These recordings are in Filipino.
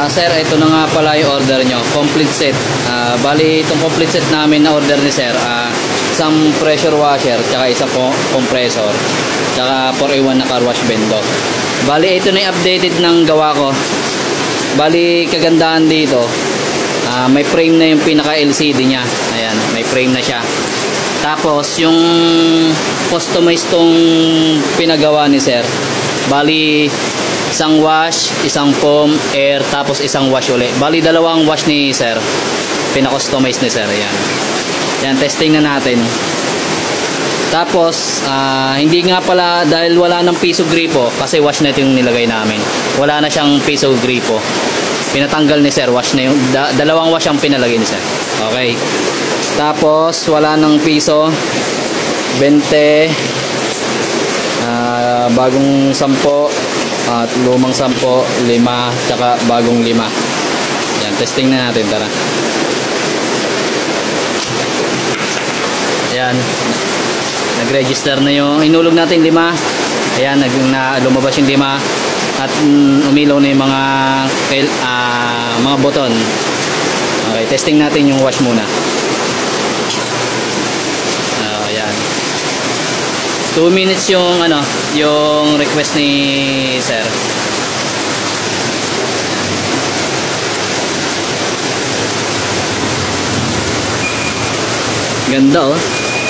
Sir, ito na nga pala yung order nyo. Complete set. Bali, itong complete set namin na order ni Sir. Isang pressure washer, tsaka isang compressor, tsaka 4-in-1 na car wash bendo. Bali, ito na yung updated ng gawa ko. Bali, kagandahan dito, may frame na yung pinaka LCD nya. Ayan, may frame na siya. Tapos, yung customized tong pinagawa ni Sir. Bali, isang wash, isang foam, air, tapos isang wash ulit. Bali, dalawang wash ni Sir. Pina-customize ni Sir. Ayan. Yan, testing na natin. Tapos, hindi nga pala, dahil wala ng piso gripo, kasi wash na ito yung nilagay namin. Wala na siyang piso gripo. Pinatanggal ni Sir, wash na yung, dalawang wash ang pinalagay ni Sir. Okay. Tapos, wala ng piso, 20, bagong 10, at lumang 10, 5, tsaka bagong 5. Yan, testing na natin, tara. Ayan, nag-register na yung inulog natin 5. Ayan, lumabas yung 5 at umilaw na yung mga button. Okay, testing natin yung wash muna. Ayan, 2 minutes yung yung request ni Sir. Ganda oh.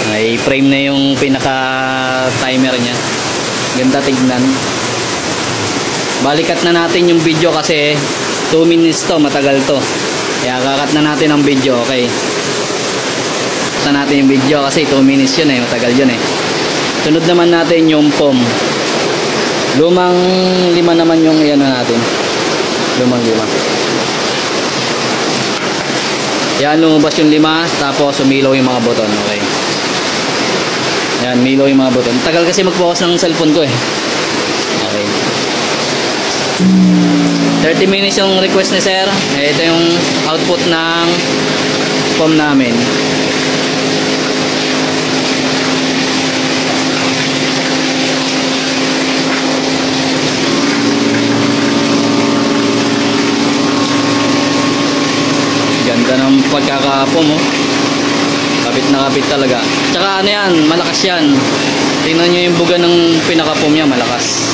May frame na yung pinaka timer nya. Ganda tignan. Balikat na natin yung video kasi 2 minutes to, matagal to. Kaya kakat na natin ang video, okay? Cut na natin yung video kasi 2 minutes yun eh, matagal yun eh. Sunod naman natin yung foam. Lumang 5 naman yung iyan natin. Lumang 5. Yan, lumabas yung 5, tapos umilaw yung mga button, okay? Yan, umilaw yung mga button. Tagal kasi mag-focus ng cellphone ko eh. Okay. 30 minutes yung request ni Sir. Ito yung output ng foam namin. Ganda ng pagkaka-foam oh. Kapit na kapit talaga. Tsaka ano yan, malakas yan. Tingnan nyo yung buga ng pinaka-foam niya, malakas.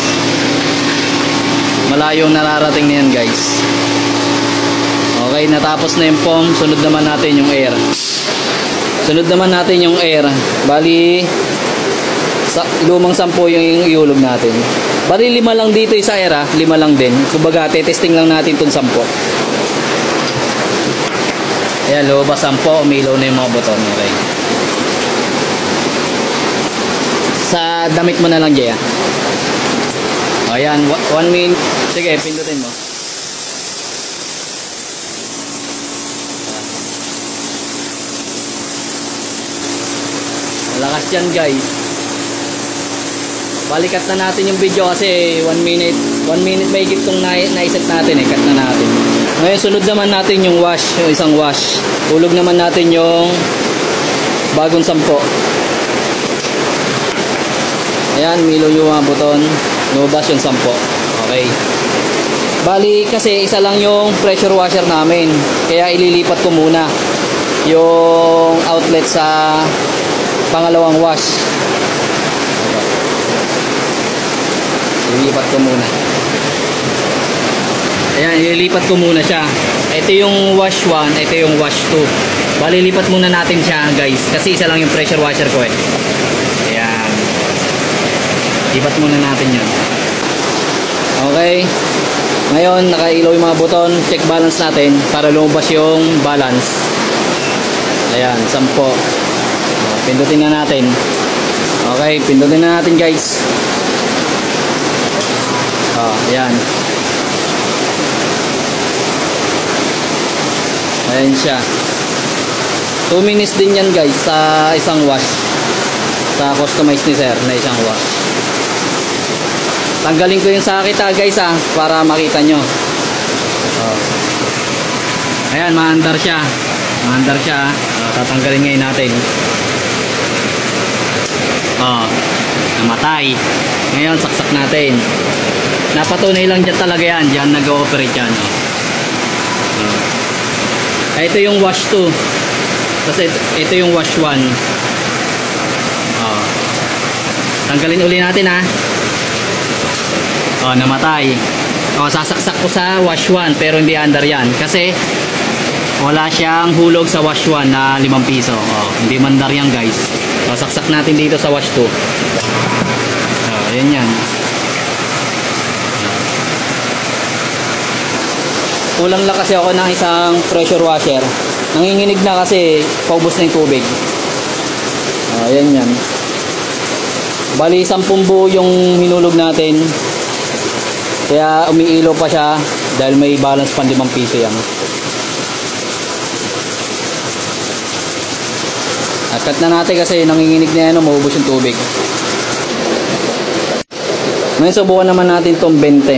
Malayong nararating na yan guys. Okay, natapos na yung foam. Sunod naman natin yung air. Bali, lumang 10 yung iulog natin. Bali 5 lang dito sa air 5 lang din. Kumbaga, testing lang natin itong 10. Ayan, lumabas 10, umilaw na yung mga buton. Okay. Sa damit mo na lang, Jaya. Ayan, 1 minute. Sige, pindutin mo. Malakas yan, guys. Balikat na natin yung video kasi 1 minute. 1 minute may higit itong naiset natin eh. Cut na natin. Ngayon, sunod naman natin yung wash. Yung isang wash. Ulog naman natin yung bagong 10. Ayan, milo yung mga buton. Lumabas yung 10. Okay. Bali, kasi isa lang yung pressure washer namin. Kaya ililipat ko muna yung outlet sa pangalawang wash. Ililipat ko muna. Ayan, ililipat ko muna siya. Ito yung wash 1, ito yung wash 2. Bali, lipat muna natin siya guys. Kasi isa lang yung pressure washer ko eh. Ayan. Lipat muna natin yun. Okay. Ngayon, nakailaw yung mga buton. Check balance natin para lumabas yung balance. Ayan, 10. Pindutin na natin. Okay, pindutin na natin guys. Ayan. Ayan siya. 2 minutes din yan guys sa isang wash. Sa customize ni Sir na isang wash. Tanggalin ko yung sakit guys para makita nyo. Ayan, maandar siya. Tatanggalin ngayon natin. Namatay. Ngayon, saksak natin. Napatunay lang dyan talaga yan. Dyan nag-ooperate yan. Ito yung wash 2. Tapos ito yung wash 1. Tanggalin uli natin ha. Namatay. Sasaksak ko sa wash 1 pero hindi under yan. Kasi wala siyang hulog sa wash 1 na 5 piso. Hindi mandar yan guys. Saksak natin dito sa wash 2. Ayan yan. Kulang lang kasi ako ng isang pressure washer. Nanginginig na kasi paubos na yung tubig. Ayan yan. Bali 10 buo yung hinulog natin. Kaya umiilo pa siya dahil may balance pa 5 piso yan. Cut na natin kasi nanginginig na yan, maubos yung tubig. Ngayon subukan naman natin itong 20.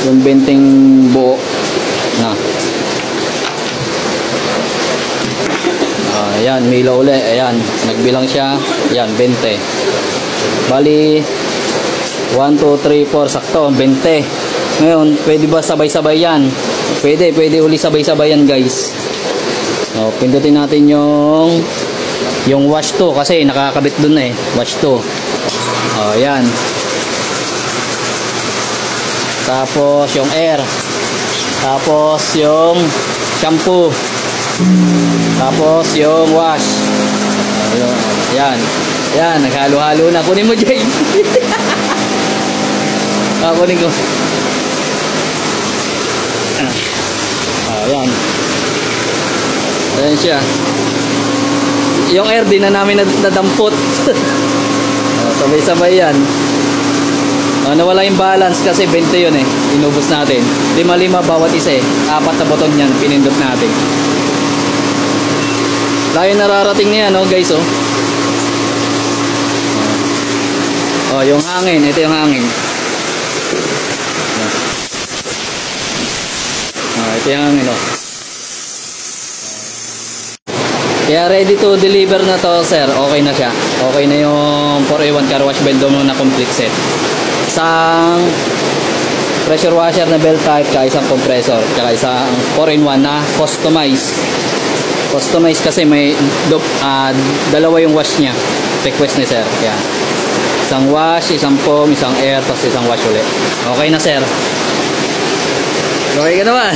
Yung 20 buo. Ayan, milo uli. Ayan, nagbilang siya. Ayan, 20. Bali 1, 2, 3, 4, sakto 20. Ngayon, pwede ba sabay-sabay yan? Pwede uli sabay-sabay yan guys. Pindutin natin yung wash 2 kasi nakakabit dun na wash 2. Ayan. Tapos yung air. Tapos yung shampoo. Tapos yung wash. Ayan. Ayan, naghalo-halo na. Kunin mo, Jay. Kunin ko. Ayan. Ayan siya. Yung air din na namin nadampot. Sabay-sabay yan. Nawala yung balance kasi 20 yun inubos natin. 5-5 bawat isa 4 na buton yan pinindot natin. Layo nararating niya guys yung hangin. Ito yung hangin. Ito yung hangin Kaya ready to deliver na to sir. Okay na siya. Okay na yung 4A1 car wash belt na complete set. Isang pressure washer na belt type, isang compressor, tsaka isang 4-in-1 na customize kasi may dalawa yung wash nya, request ni sir. Yan. Isang wash, isang foam, isang air, tapos isang wash ulit. Okay na sir. Okay ka naman.